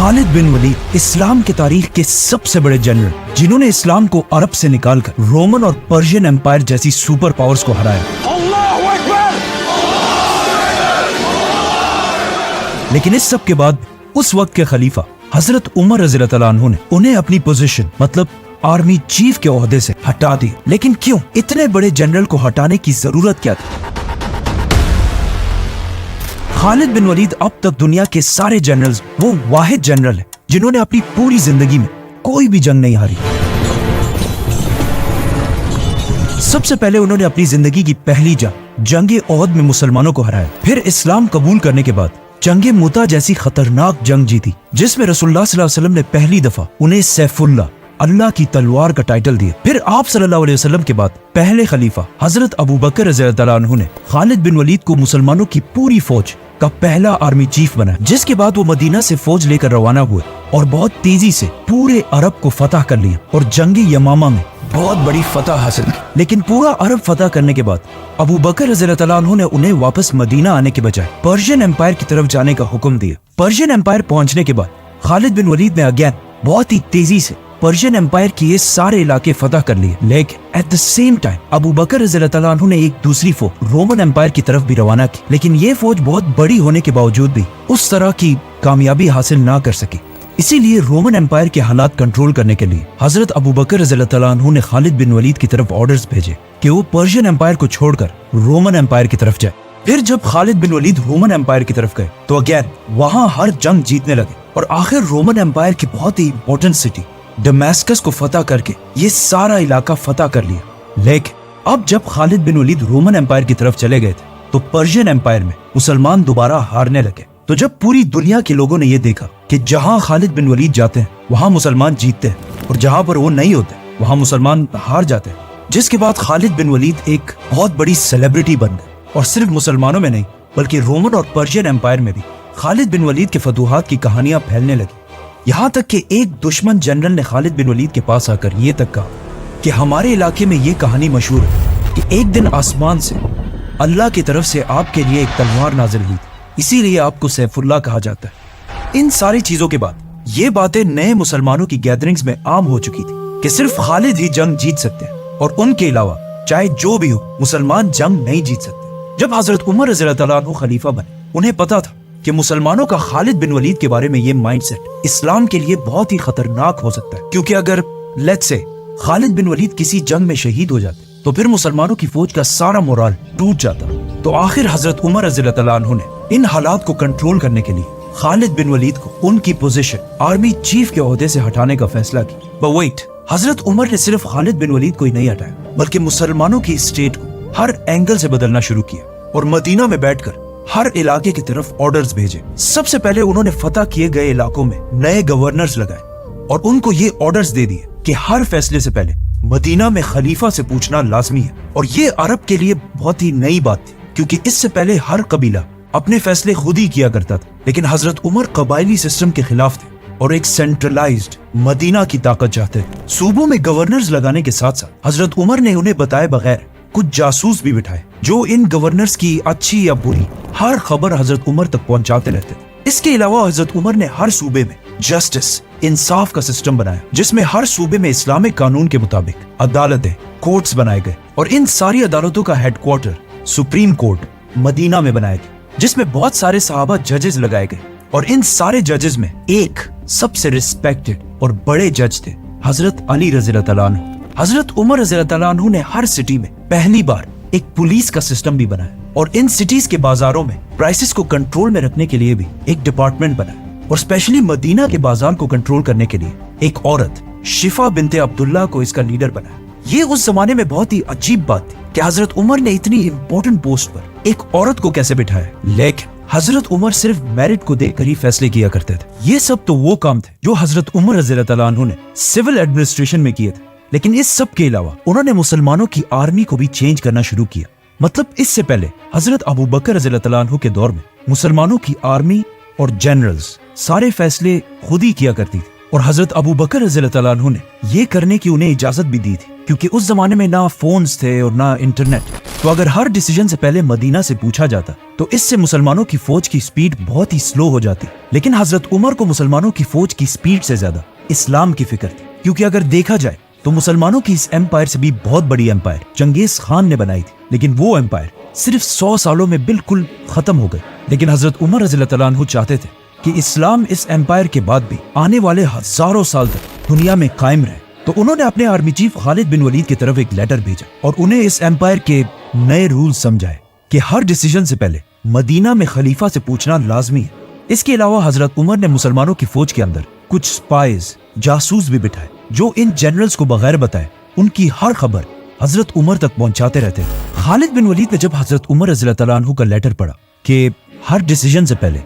खालिद बिन वलीद इस्लाम की तारीख के सबसे बड़े जनरल, जिन्होंने इस्लाम को अरब से निकालकर रोमन और पर्शियन एम्पायर जैसी सुपर पावर्स को हराया। लेकिन इस सब के बाद उस वक्त के खलीफा हजरत उमर रज़ियल्लाहु अन्हु ने उन्हें अपनी पोजीशन मतलब आर्मी चीफ के ओहदे से हटा दिया। लेकिन क्यों? इतने बड़े जनरल को हटाने की जरूरत क्या थी? खालिद बिन वलीद अब तक दुनिया के सारे जनरल्स वो वाहिद जनरल है जिन्होंने अपनी पूरी जिंदगी में कोई भी जंग नहीं हारी। सबसे पहले उन्होंने अपनी जिंदगी की पहली जंग ओहद में मुसलमानों को हराया। फिर इस्लाम कबूल करने के बाद जंग मुता जैसी खतरनाक जंग जीती, जिसमें रसूलुल्लाह सल्लल्लाहु अलैहि वसल्लम ने पहली दफा उन्हें सैफुल्लाह अल्लाह की तलवार का टाइटल दिया। फिर आप सल्लल्लाहु अलैहि वसल्लम के बाद पहले खलीफा हजरत अबू बकर रज़ियल्लाहु अन्हु ने खालिद बिन वलीद को मुसलमानों की पूरी फौज का पहला आर्मी चीफ बनाया, जिसके बाद वो मदीना से फौज लेकर रवाना हुए और बहुत तेजी से पूरे अरब को फतह कर लिया और जंग यमामा में बहुत बड़ी फतह हासिल की। लेकिन पूरा अरब फतह करने के बाद अबू बकर रज़ियल्लाहु अन्हु ने उन्हें वापस मदीना आने के बजाय पर्शियन एम्पायर की तरफ जाने का हुक्म दिया। पर्शियन एम्पायर पहुंचने के बाद खालिद बिन वलीद ने अगेन बहुत ही तेजी से पर्शियन एम्पायर के ये सारे इलाके फतह कर लिए। लेकिन at the same time Abu Bakr रज़ियल्लाहु अन्हु ने एक दूसरी फौज रोमन एम्पायर की तरफ भी रवाना की। लेकिन ये फौज बहुत बड़ी होने के बावजूद भी उस तरह की कामयाबी हासिल ना कर सकी। इसीलिए रोमन एम्पायर के हालात कंट्रोल करने के लिए हजरत अबू बकर रज़ियल्लाहु अन्हु ने खालिद बिन वलीद की तरफ ऑर्डर्स भेजे कि वो पर्शियन एम्पायर को छोड़कर रोमन एम्पायर की तरफ जाए। फिर जब खालिद बिन वलीद रोमन एम्पायर की तरफ गए तो अगेन वहां हर जंग जीतने लगे और आखिर रोमन एम्पायर की बहुत ही इंपॉर्टेंट सिटी दमास्कस को फतह करके ये सारा इलाका फतह कर लिया। लेकिन अब जब खालिद बिन वलीद रोमन एम्पायर की तरफ चले गए थे तो पर्शियन एम्पायर में मुसलमान दोबारा हारने लगे। तो जब पूरी दुनिया के लोगों ने ये देखा कि जहां खालिद बिन वलीद जाते हैं वहां मुसलमान जीतते हैं और जहां पर वो नहीं होते वहां मुसलमान हार जाते हैं, जिसके बाद खालिद बिन वलीद एक बहुत बड़ी सेलिब्रिटी बन गए। और सिर्फ मुसलमानों में नहीं बल्कि रोमन और पर्शियन एम्पायर में भी खालिद बिन वलीद के फतूहात की कहानियां फैलने लगी। यहाँ तक कि एक दुश्मन जनरल ने खालिद बिन वलीद के पास आकर ये तक कहा कि हमारे इलाके में ये कहानी मशहूर है कि एक दिन आसमान से अल्लाह की तरफ से आपके लिए एक तलवार नाजिल हुई, इसीलिए आपको सैफुल्लाह कहा जाता है। इन सारी चीजों के बाद ये बातें नए मुसलमानों की गैदरिंग्स में आम हो चुकी थी कि सिर्फ खालिद ही जंग जीत सकते हैं और उनके अलावा चाहे जो भी हो मुसलमान जंग नहीं जीत सकते। जब हजरत उमर रज़ियल्लाहु अन्हु खलीफा बने उन्हें पता था कि मुसलमानों का खालिद बिन वलीद के बारे में ये माइंडसेट इस्लाम के लिए बहुत ही खतरनाक हो सकता है, क्योंकि अगर लेट्स से खालिद बिन वलीद किसी जंग में शहीद हो जाते तो फिर मुसलमानों की फौज का सारा मोराल टूट जाता। तो आखिर हजरत उमर रज़ियल्लाहु अन्हु ने इन हालात को कंट्रोल करने के लिए खालिद बिन वलीद को उनकी पोजीशन आर्मी चीफ के ओहदे से हटाने का फैसला किया। बट वेट, हजरत उमर ने सिर्फ खालिद बिन वलीद को ही नहीं हटाया बल्कि मुसलमानों की स्टेट को हर एंगल से बदलना शुरू किया और मदीना में बैठकर हर इलाके की तरफ ऑर्डर्स भेजे। सबसे पहले उन्होंने फतह किए गए इलाकों में नए गवर्नर्स लगाए और उनको ये ऑर्डर्स दे दिए कि हर फैसले से पहले मदीना में खलीफा से पूछना लाजमी है। और ये अरब के लिए बहुत ही नई बात थी, क्योंकि इससे पहले हर कबीला अपने फैसले खुद ही किया करता था। लेकिन हजरत उमर कबायली सिस्टम के खिलाफ थे और एक सेंट्रलाइज्ड मदीना की ताकत चाहते थे। सूबों में गवर्नर्स लगाने के साथ साथ हजरत उमर ने उन्हें बताए बगैर कुछ जासूस भी बिठाए जो इन गवर्नर्स की अच्छी या बुरी हर खबर हजरत उमर तक पहुंचाते रहते थे। इसके अलावा हजरत उमर ने हर सूबे में जस्टिस इंसाफ का सिस्टम बनाया, जिसमें हर सूबे में इस्लामिक कानून के मुताबिक अदालतें कोर्ट्स बनाए गए और इन सारी अदालतों का हेडक्वार्टर सुप्रीम कोर्ट मदीना में बनाया गया, जिसमें बहुत सारे सहाबा जजेस लगाए गए। और इन सारे जजेस में एक सबसे रिस्पेक्टेड और बड़े जज थे हजरत अली रज़ियल्लाहु अन्हु। हजरत उमर रज़ियल्लाहु अन्हु ने हर सिटी में पहली बार एक पुलिस का सिस्टम भी बनाया और इन सिटीज के बाजारों में प्राइसेस को कंट्रोल में रखने के लिए भी एक डिपार्टमेंट बनाया और स्पेशली मदीना के बाजार को कंट्रोल करने के लिए एक औरत शिफा बिनते अब्दुल्ला को इसका लीडर बनाया। ये उस जमाने में बहुत ही अजीब बात थी कि हजरत उमर ने इतनी इंपॉर्टेंट पोस्ट पर एक औरत को कैसे बिठाया। लेकिन हजरत उमर सिर्फ मेरिट को देखकर ही फैसले किया करते थे। ये सब तो वो काम थे जो हजरत उमर रज़ियल्लाहु अन्हु ने सिविल एडमिनिस्ट्रेशन में किए थे। लेकिन इस सब के अलावा उन्होंने मुसलमानों की आर्मी को भी चेंज करना शुरू किया। मतलब इससे पहले हजरत अबू बकर रज़ियल्लाहु अन्हु के दौर में मुसलमानों की आर्मी और जनरल्स सारे फैसले खुद ही किया करती थी और हजरत अबू बकर रज़ियल्लाहु अन्हु ने ये करने की उन्हें इजाजत भी दी थी। क्योंकि उस जमाने में ना फोन्स थे और ना इंटरनेट, तो अगर हर डिसीजन से पहले मदीना से पूछा जाता तो इससे मुसलमानों की फौज की स्पीड बहुत ही स्लो हो जाती। लेकिन हजरत उमर को मुसलमानों की फौज की स्पीड से ज्यादा इस्लाम की फिक्र थी, क्योंकि अगर देखा जाए तो मुसलमानों की इस एम्पायर से भी बहुत बड़ी एम्पायर चंगेज खान ने बनाई थी, लेकिन वो एम्पायर सिर्फ 100 सालों में बिल्कुल खत्म हो गई। लेकिन हजरत उमर रज़ियल्लाहु तआला अन्हु चाहते थे कि इस्लाम इस एम्पायर के बाद भी आने वाले हजारों साल तक दुनिया में कायम रहे, तो उन्होंने अपने आर्मी चीफ खालिद बिन वलीद की तरफ एक लेटर भेजा और उन्हें इस एम्पायर के नए रूल समझाए कि हर डिसीजन से पहले मदीना में खलीफा से पूछना लाजमी है। इसके अलावा हजरत उमर ने मुसलमानों की फौज के अंदर कुछ स्पाइज, जासूस भी बिठाए जो इन जनरल्स को बगैर बताए उनकी हर खबर हजरत उमर तक पहुंचाते रहते थे। खालिद बिन वलीद ने जब हजरत उमर रज़ियल्लाहु तआला अन्हु का लेटर पढ़ा कि हर डिसीजन से पहले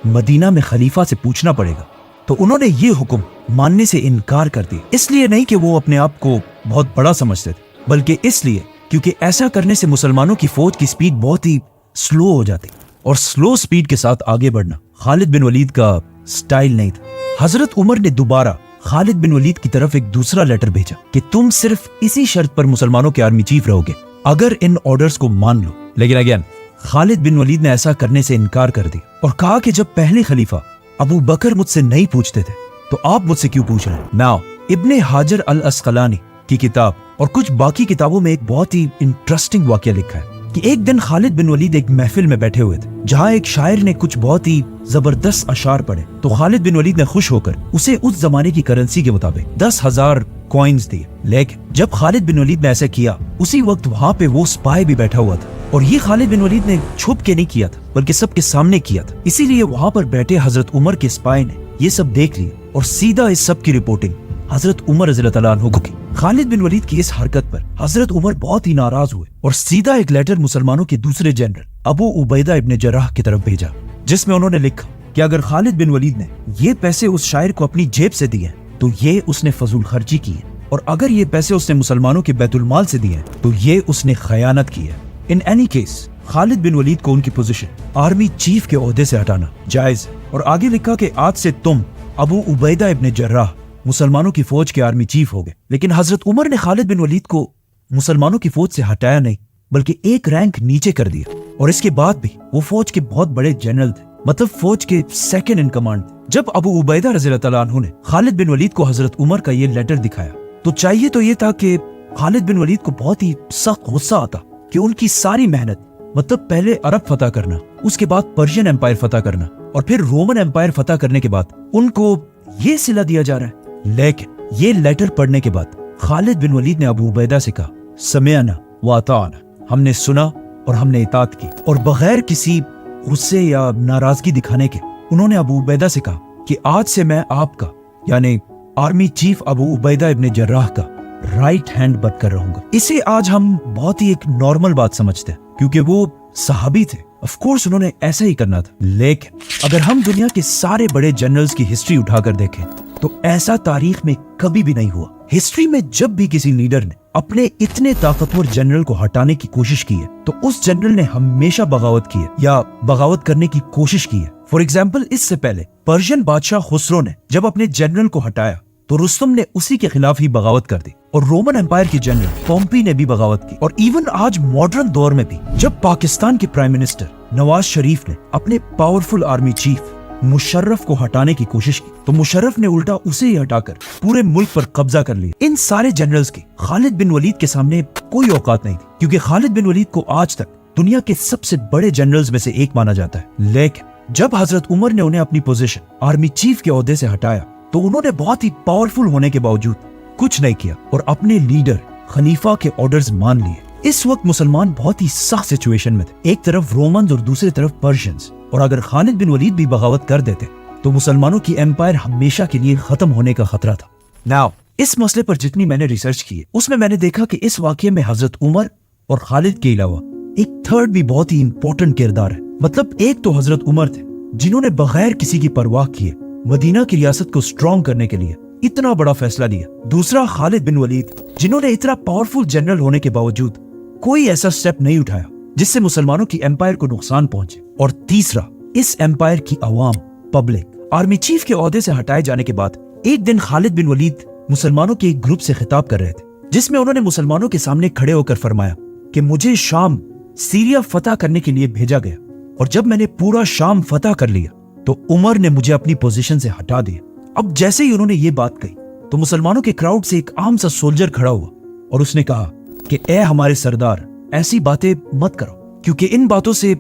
मदीना में खलीफा से पूछना पड़ेगा, तो उन्होंने ये हुक्म मानने से इनकार कर दिया। इसलिए नहीं कि वो अपने आप को बहुत बड़ा समझते थे, बल्कि इसलिए क्योंकि ऐसा करने से मुसलमानों की फौज की स्पीड बहुत ही स्लो हो जाती, और स्लो स्पीड के साथ आगे बढ़ना खालिद बिन वलीद का स्टाइल नहीं था। हजरत उमर ने दोबारा खालिद बिन वलीद की तरफ एक दूसरा लेटर भेजा कि तुम सिर्फ इसी शर्त पर मुसलमानों के आर्मी चीफ रहोगे अगर इन ऑर्डर्स को मान लो। लेकिन अगेन खालिद बिन वलीद ने ऐसा करने से इनकार कर दिया और कहा कि जब पहले खलीफा अबू बकर मुझसे नहीं पूछते थे तो आप मुझसे क्यों पूछ रहे हैं। नाउ इब्ने हाजर अल अस्कलानी की किताब और कुछ बाकी किताबों में एक बहुत ही इंटरेस्टिंग वाकया लिखा है कि एक दिन खालिद बिन वलीद एक महफिल में बैठे हुए थे जहां एक शायर ने कुछ बहुत ही जबरदस्त अशार पढ़े, तो खालिद बिन वलीद ने खुश होकर उसे उस जमाने की करेंसी के मुताबिक 10,000 कॉइन्स दिए। लेकिन जब खालिद बिन वलीद ने ऐसा किया उसी वक्त वहां पे वो स्पाई भी बैठा हुआ था, और ये खालिद बिन वलीद ने छुप के नहीं किया था बल्कि सबके सामने किया था। इसीलिए वहां पर बैठे हजरत उमर के स्पाई ने ये सब देख लिया और सीधा इस सब की रिपोर्टिंग हजरत उमर रज़ियल्लाहु तआला अन्हु को की। खालिद बिन वलीद की इस हरकत पर हजरत उमर बहुत ही नाराज हुए और सीधा एक लेटर मुसलमानों के दूसरे जनरल अबू उबैदा इब्ने जर्राह की तरफ भेजा, जिसमें उन्होंने लिखा कि अगर खालिद बिन वलीद ने ये पैसे उस शायर को अपनी जेब से दिए तो ये उसने फजूल खर्ची की है, और अगर ये पैसे उसने मुसलमानों के बैतुल माल से दिए तो ये उसने खयानत की है। इन एनी केस खालिद बिन वलीद को उनकी पोजीशन आर्मी चीफ के ओहदे से हटाना जायज है। और आगे लिखा कि आज से तुम अबू उबैदा इब्ने जर्राह मुसलमानों की फौज के आर्मी चीफ हो गए। लेकिन हजरत उमर ने खालिद बिन वलीद को मुसलमानों की फौज से हटाया नहीं बल्कि एक रैंक नीचे कर दिया, और इसके बाद भी वो फौज के बहुत बड़े जनरल थे, मतलब फौज के सेकंड इन कमांड। जब अबू उबैदा रज़ियल्लाहु तआला अन्हु ने खालिद बिन वलीद को हजरत उमर का ये लेटर दिखाया तो चाहिए तो ये था कि खालिद बिन वलीद को बहुत ही सख्त गुस्सा आता कि उनकी सारी मेहनत, मतलब पहले अरब फतह करना, उसके बाद पर्शियन एम्पायर फतह करना और फिर रोमन एम्पायर फतह करने के बाद उनको ये सिला दिया जा रहा है। लेकिन ये लेटर पढ़ने के बाद खालिद बिन वलीद ने अबू उबैदा से कहा, समिअना व अताअना, हमने सुना और हमने इताअत की। और बगैर किसी गुस्से या नाराजगी दिखाने के उन्होंने अबू उबैदा से कहा कि आज से मैं आपका यानी आर्मी चीफ अबू उबैदा इब्ने जर्राह का राइट हैंड बनकर रहूंगा। इसे आज हम बहुत ही एक नॉर्मल बात समझते हैं क्योंकि वो सहाबी थे, ऑफ कोर्स उन्होंने ऐसा ही करना था। लेकिन अगर हम दुनिया के सारे बड़े जनरल्स की हिस्ट्री उठाकर देखें तो ऐसा तारीख में कभी भी नहीं हुआ। हिस्ट्री में जब भी किसी लीडर ने अपने इतने ताकतवर जनरल को हटाने की कोशिश की है तो उस जनरल ने हमेशा बगावत की है या बगावत करने की कोशिश की है। फॉर एग्जाम्पल, इससे पहले पर्शियन बादशाह खुसरो ने जब अपने जनरल को हटाया तो रुस्तम ने उसी के खिलाफ ही बगावत कर दी, और रोमन एम्पायर के जनरल पोम्पी ने भी बगावत की। और इवन आज मॉडर्न दौर में भी जब पाकिस्तान के प्राइम मिनिस्टर नवाज शरीफ ने अपने पावरफुल आर्मी चीफ मुशर्रफ को हटाने की कोशिश की तो मुशर्रफ ने उल्टा उसे ही हटाकर पूरे मुल्क पर कब्जा कर लिया। इन सारे जनरल्स की खालिद बिन वलीद के सामने कोई औकात नहीं थी, क्योंकि खालिद बिन वलीद को आज तक दुनिया के सबसे बड़े जनरल्स में से एक माना जाता है। लेकिन जब हजरत उमर ने उन्हें अपनी पोजीशन आर्मी चीफ के ओहदे से हटाया तो उन्होंने बहुत ही पावरफुल होने के बावजूद कुछ नहीं किया और अपने लीडर खलीफा के ऑर्डर्स मान लिए। इस वक्त मुसलमान बहुत ही सख्त सिचुएशन में थे, एक तरफ रोमन्स और दूसरी तरफ पर्शियंस, और अगर खालिद बिन वलीद भी बगावत कर देते तो मुसलमानों की एम्पायर हमेशा के लिए खत्म होने का खतरा था। नाउ इस मसले पर जितनी मैंने रिसर्च की उसमें मैंने देखा कि इस वाकये में हजरत उमर और खालिद के अलावा एक थर्ड भी बहुत ही इंपॉर्टेंट किरदार है। मतलब एक तो हजरत उमर थे जिन्होंने बगैर किसी की परवाह किए मदीना की रियासत को स्ट्रॉन्ग करने के लिए इतना बड़ा फैसला लिया। दूसरा खालिद बिन वलीद जिन्होंने इतना पावरफुल जनरल होने के बावजूद कोई ऐसा स्टेप नहीं उठाया जिससे मुसलमानों की एम्पायर को नुकसान पहुंचे। और तीसरा, इस एम्पायर की अवाम, पब्लिक, आर्मी चीफ के ओहदे से हटाए जाने के बाद एक दिन खालिद बिन वलीद मुसलमानों के एक ग्रुप से खिताब कर रहे थे जिसमें उन्होंने मुसलमानों के सामने खड़े होकर फरमाया कि मुझे शाम सीरिया फतह करने के लिए भेजा गया, और जब मैंने पूरा शाम फतह कर लिया तो उमर ने मुझे अपनी पोजीशन से हटा दिया। अब जैसे ही उन्होंने ये बात कही तो मुसलमानों के क्राउड से एक आम सा सोल्जर खड़ा हुआ और उसने कहा कि ए हमारे सरदार, ऐसी बातें मत करो, क्योंकि इन बातों से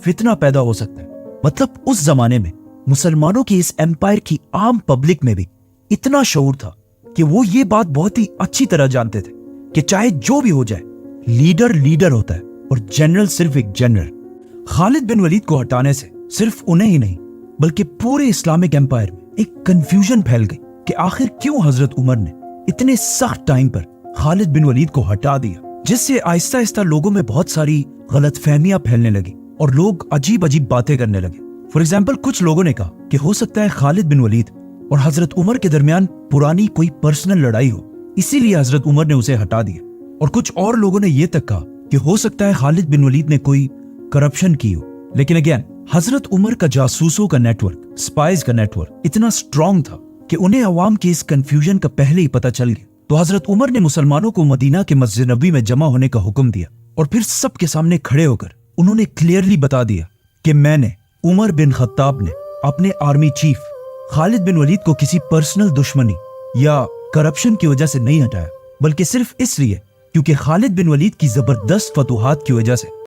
फितना पैदा हो सकता है। मतलब उस जमाने में मुसलमानों की इस एम्पायर की आम पब्लिक में भी इतना शऊर था कि वो ये बात बहुत ही अच्छी तरह जानते थे कि चाहे जो भी हो जाए, लीडर लीडर होता है और जनरल सिर्फ एक जनरल। खालिद बिन वलीद को हटाने से सिर्फ उन्हें ही नहीं बल्कि पूरे इस्लामिक एम्पायर में एक कंफ्यूजन फैल गई कि आखिर क्यों हजरत उमर ने इतने सख्त टाइम पर खालिद बिन वलीद को हटा दिया, जिससे आहिस्ता आहिस्ता लोगों में बहुत सारी गलतफहमियां फैलने लगी और लोग अजीब अजीब बातें करने लगे। फॉर एग्जाम्पल, कुछ लोगों ने कहा कि हो सकता है खालिद बिन वलीद और हजरत उमर के दरमियान पुरानी कोई पर्सनल लड़ाई हो, इसीलिए हजरत उमर ने उसे हटा दिया। और कुछ और लोगों ने यह तक कहा कि हो सकता है खालिद बिन वलीद ने कोई करप्शन की हो। लेकिन अगेन, हजरत उमर का जासूसों का नेटवर्क, स्पाइज का नेटवर्क इतना स्ट्रांग था कि उन्हें अवाम की इस कंफ्यूजन का पहले ही पता चल गया। तो हजरत उमर ने मुसलमानों को मदीना के मस्जिद नबी में जमा होने का हुक्म दिया और फिर सबके सामने खड़े होकर उन्होंने क्लियरली बता दिया कि मैंने, उमर बिन खत्ताब ने, अपने आर्मी चीफ खालिद बिन वलीद को किसी पर्सनल दुश्मनी या करप्शन की वजह से नहीं हटाया, बल्कि सिर्फ इसलिए क्योंकि खालिद बिन वलीद की जबरदस्त फतूहात की वजह से